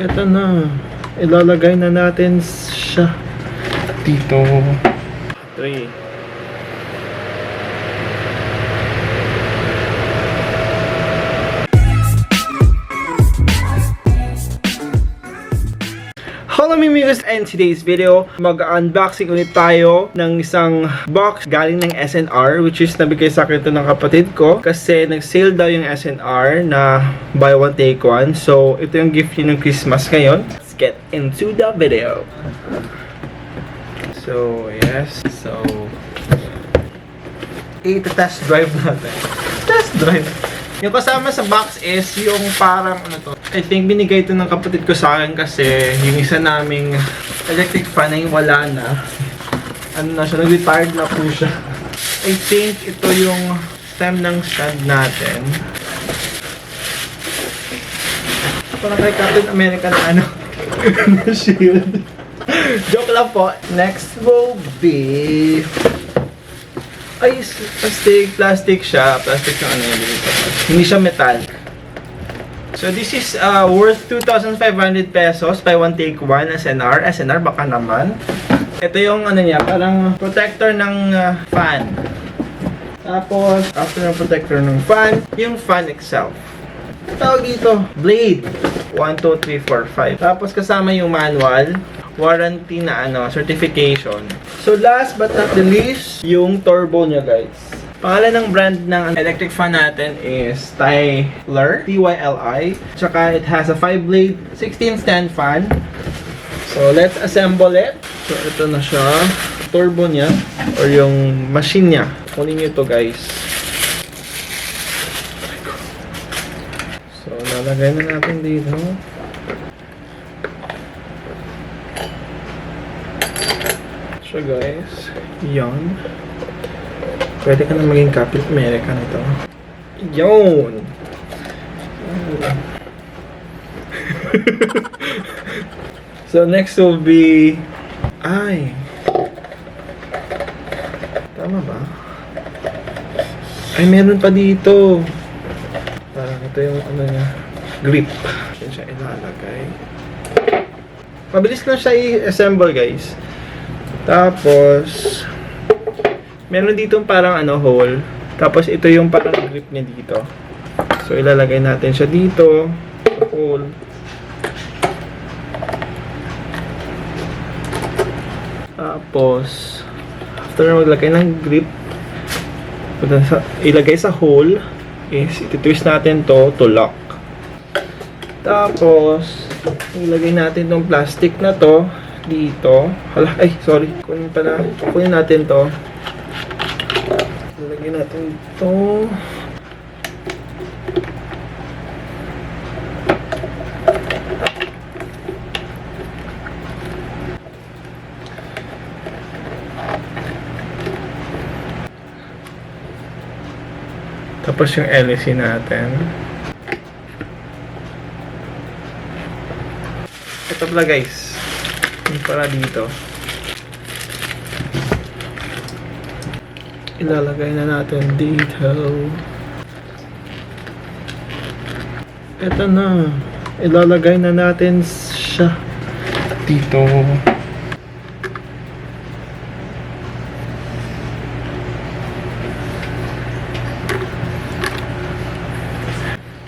Ito na. Ilalagay na natin siya dito. 3. Hello amigos, and today's video, mag-unboxing ulit tayo ng isang box galing ng SNR, which is nabigay sa akin ito ng kapatid ko kasi nag-sale daw yung SNR na buy one take one. So ito yung gift niya ng Christmas ngayon. Let's get into the video. So yes, so ita-test drive natin. Test drive. Yung kasama sa box is yung parang ano to, I think binigay ito ng kapatid ko sa akin kasi yung isa naming electric fan ay wala na. Ano na siya, nag-retired na po siya. I think ito yung stem ng stand natin. Parang kay Captain America na ano, na shield. Joke lang po. Next will be... ay, plastic siya. Plastic yung ano yun. Hindi siya metal. So this is worth 2,500 pesos. Buy one take one. SNR. SNR baka naman. Ito yung ano niya. Parang protector ng fan. Tapos, after ng protector ng fan, yung fan itself. Tawag dito, blade. 1, 2, 3, 4, 5. Tapos kasama yung manual. Warranty na ano, certification. So last but not the least, yung turbo niya guys. Pangalan ng brand ng electric fan natin is Tyler, T-Y-L-I. Tsaka it has a 5-blade 16 stand fan. So let's assemble it. So ito na siya. Turbo niya or yung machine niya. Kunin niyo ito guys. So lalagay na natin dito. So guys, yan. Pwede ka na maging Captain America nito. Yon! So next will be... ay! Tama ba? Ay, meron pa dito. Parang ito yung ano niya, grip. Yan siya ilalagay. Mabilis lang siya i-assemble guys. Tapos, meron dito parang ano, hole. Tapos, ito yung parang grip niya dito. So, ilalagay natin siya dito. Sa hole. Tapos, after na maglagay ng grip, ilagay sa hole, is ititwist natin to lock. Tapos, ilagay natin tong plastic na to dito. Hala, ay, sorry. Kunin natin to. Lagyan natin to. Tapos yung LEC natin. Ito pala guys. Para dito. Ilalagay na natin dito. Ito na. Ilalagay na natin siya dito.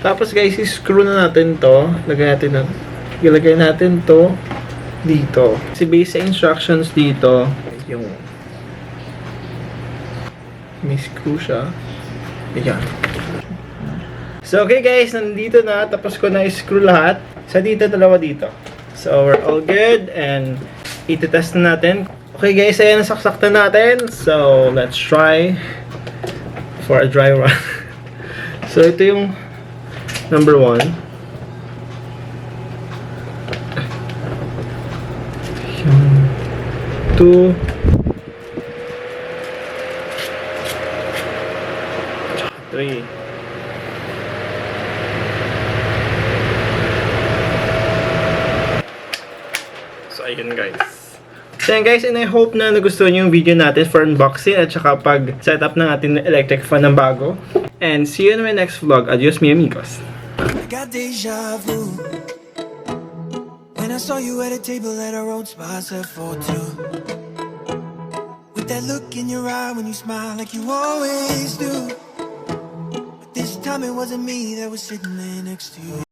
Tapos guys, i-screw na natin to. Ilagay natin to dito. Kasi base sa instructions dito, yung may screw siya. Ayan. So okay guys, nandito na. Tapos ko na i-screw lahat. Sa dito, dalawa dito. So we're all good. And iti-test na natin. Okay guys, ayan, nasaksak na natin. So let's try for a dry run. So ito yung number 1. 2 3. So ayun guys. So yan guys, and I hope na nagustuhan yung video natin for unboxing at saka pag setup ng ating electric fan ng bago. And see you in my next vlog. Adios mi amigos. I got deja vu. I saw you at a table at a road spot set for two. With that look in your eye when you smile like you always do. But this time it wasn't me that was sitting there next to you.